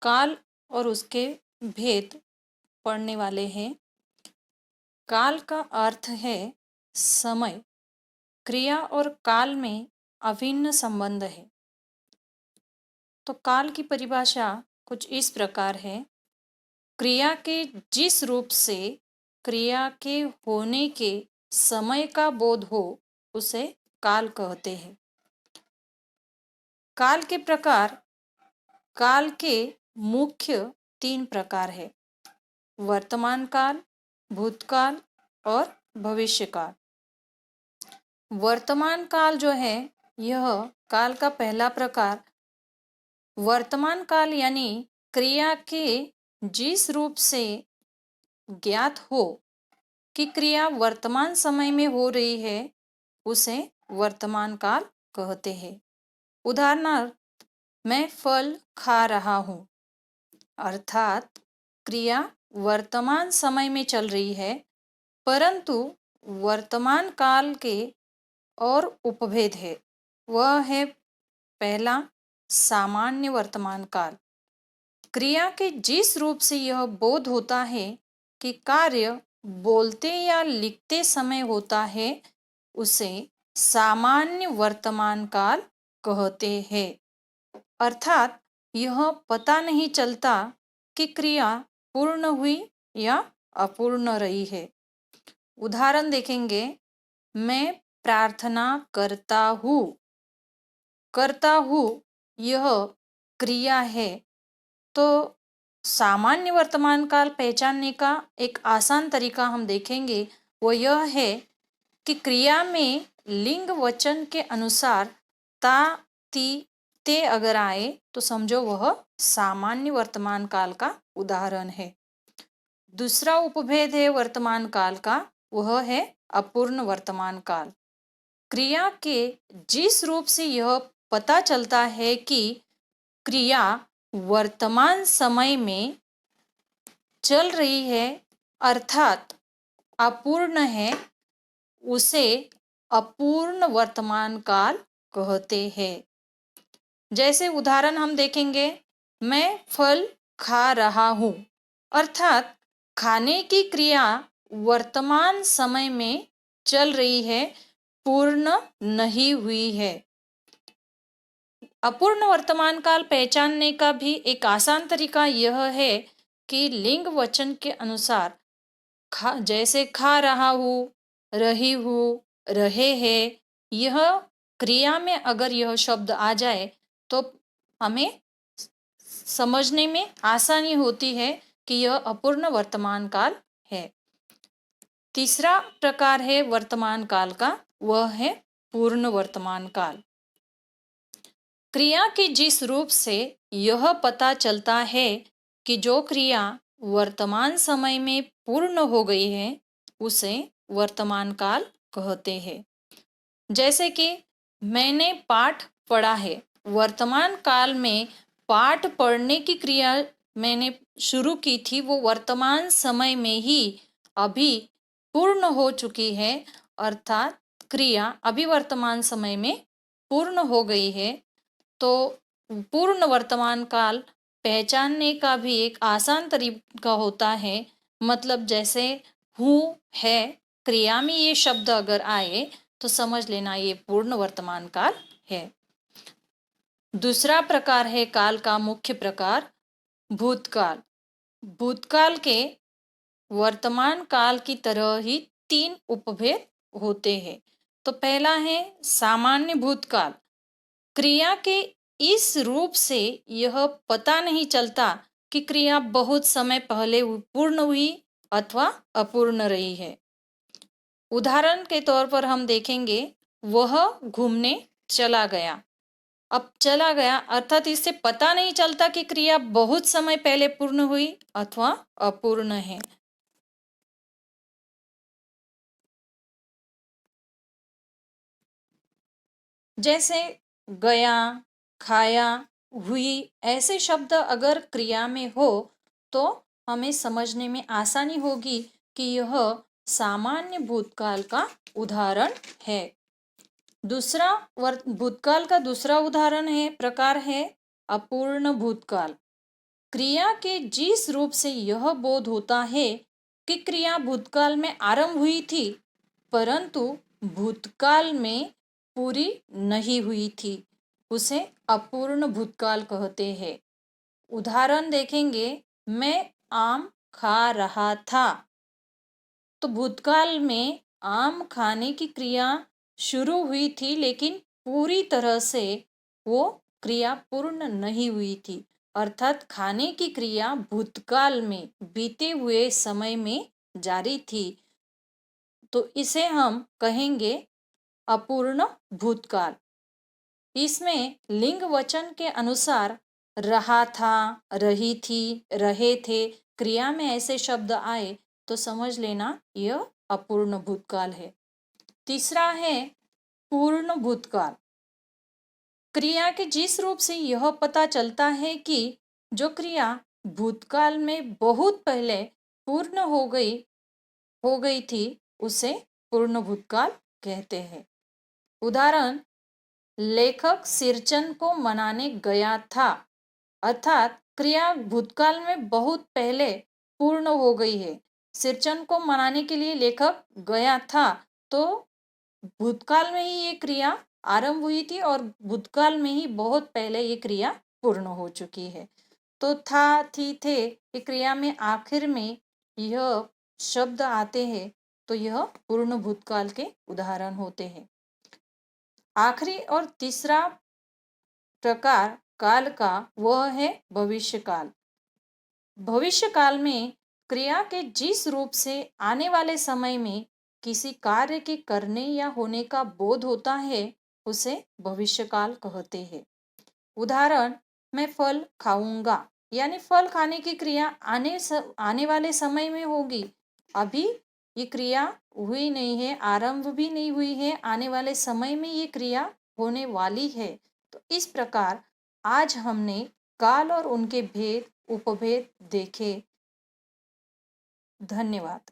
काल और उसके भेद पढ़ने वाले हैं। काल का अर्थ है समय। क्रिया और काल में अभिन्न संबंध है। तो काल की परिभाषा कुछ इस प्रकार है। क्रिया के जिस रूप से क्रिया के होने के समय का बोध हो उसे काल कहते हैं। काल के प्रकार। काल के मुख्य 3 प्रकार है: वर्तमान काल, भूतकाल और भविष्य काल। वर्तमान काल जो है, यह काल का पहला प्रकार वर्तमान काल यानी क्रिया के जिस रूप से ज्ञात हो कि क्रिया वर्तमान समय में हो रही है उसे वर्तमान काल कहते हैं। उदाहरणार्थ, मैं फल खा रहा हूँ, अर्थात क्रिया वर्तमान समय में चल रही है, परंतु वर्तमान काल के और उपभेद है। वह है पहला, सामान्य वर्तमान काल। क्रिया के जिस रूप से यह बोध होता है कि कार्य बोलते या लिखते समय होता है उसे सामान्य वर्तमान काल कहते हैं। अर्थात यह पता नहीं चलता कि क्रिया पूर्ण हुई या अपूर्ण रही है। उदाहरण देखेंगे, मैं प्रार्थना करता हूँ। करता हूँ यह क्रिया है। तो सामान्य वर्तमान काल पहचानने का एक आसान तरीका हम देखेंगे, वो यह है कि क्रिया में लिंग वचन के अनुसार ता, ती, ते अगर आए तो समझो वह सामान्य वर्तमान काल का उदाहरण है। दूसरा उपभेद है वर्तमान काल का, वह है अपूर्ण वर्तमान काल। क्रिया के जिस रूप से यह पता चलता है कि क्रिया वर्तमान समय में चल रही है अर्थात अपूर्ण है, उसे अपूर्ण वर्तमान काल कहते हैं। जैसे उदाहरण हम देखेंगे, मैं फल खा रहा हूँ, अर्थात खाने की क्रिया वर्तमान समय में चल रही है, पूर्ण नहीं हुई है। अपूर्ण वर्तमान काल पहचानने का भी एक आसान तरीका यह है कि लिंग वचन के अनुसार जैसे खा रहा हूँ, रही हूँ, रहे हैं, यह क्रिया में अगर यह शब्द आ जाए तो हमें समझने में आसानी होती है कि यह अपूर्ण वर्तमान काल है। तीसरा प्रकार है वर्तमान काल का, वह है पूर्ण वर्तमान काल। क्रिया के जिस रूप से यह पता चलता है कि जो क्रिया वर्तमान समय में पूर्ण हो गई है उसे वर्तमान काल कहते हैं। जैसे कि मैंने पाठ पढ़ा है, वर्तमान काल में पाठ पढ़ने की क्रिया मैंने शुरू की थी, वो वर्तमान समय में ही अभी पूर्ण हो चुकी है, अर्थात क्रिया अभी वर्तमान समय में पूर्ण हो गई है। तो पूर्ण वर्तमान काल पहचानने का भी एक आसान तरीका होता है। मतलब जैसे हूँ, है, क्रिया में ये शब्द अगर आए तो समझ लेना ये पूर्ण वर्तमान काल है। दूसरा प्रकार है काल का मुख्य प्रकार भूतकाल। भूतकाल के वर्तमान काल की तरह ही 3 उपभेद होते हैं। तो पहला है सामान्य भूतकाल। क्रिया के इस रूप से यह पता नहीं चलता कि क्रिया बहुत समय पहले पूर्ण हुई अथवा अपूर्ण रही है। उदाहरण के तौर पर हम देखेंगे, वह घूमने चला गया। अब चला गया अर्थात इससे पता नहीं चलता कि क्रिया बहुत समय पहले पूर्ण हुई अथवा अपूर्ण है। जैसे गया, खाया, हुई ऐसे शब्द अगर क्रिया में हो तो हमें समझने में आसानी होगी कि यह सामान्य भूतकाल का उदाहरण है। दूसरा भूतकाल का दूसरा उदाहरण है प्रकार है अपूर्ण भूतकाल। क्रिया के जिस रूप से यह बोध होता है कि क्रिया भूतकाल में आरंभ हुई थी, परंतु भूतकाल में पूरी नहीं हुई थी, उसे अपूर्ण भूतकाल कहते हैं। उदाहरण देखेंगे, मैं आम खा रहा था। तो भूतकाल में आम खाने की क्रिया शुरू हुई थी, लेकिन पूरी तरह से वो क्रिया पूर्ण नहीं हुई थी। अर्थात खाने की क्रिया भूतकाल में बीते हुए समय में जारी थी। तो इसे हम कहेंगे अपूर्ण भूतकाल। इसमें लिंग वचन के अनुसार रहा था, रही थी, रहे थे क्रिया में ऐसे शब्द आए तो समझ लेना यह अपूर्ण भूतकाल है। तीसरा है पूर्ण भूतकाल। क्रिया के जिस रूप से यह पता चलता है कि जो क्रिया भूतकाल में बहुत पहले पूर्ण हो गई थी, उसे पूर्ण भूतकाल कहते हैं। उदाहरण, लेखक सिरचन को मनाने गया था। अर्थात क्रिया भूतकाल में बहुत पहले पूर्ण हो गई है। सिरचन को मनाने के लिए लेखक गया था, तो भूतकाल में ही ये क्रिया आरंभ हुई थी और भूतकाल में ही बहुत पहले ये क्रिया पूर्ण हो चुकी है। तो था, थी, थे ये क्रिया में आखिर में यह शब्द आते हैं, तो यह पूर्ण भूतकाल के उदाहरण होते हैं। आखिरी और तीसरा प्रकार काल का वह है भविष्य काल। भविष्य काल में क्रिया के जिस रूप से आने वाले समय में किसी कार्य के करने या होने का बोध होता है, उसे भविष्य काल कहते हैं। उदाहरण, मैं फल खाऊंगा, यानी फल खाने की क्रिया आने वाले समय में होगी। अभी ये क्रिया हुई नहीं है, आरंभ भी नहीं हुई है, आने वाले समय में ये क्रिया होने वाली है। तो इस प्रकार आज हमने काल और उनके भेद उपभेद देखे। धन्यवाद।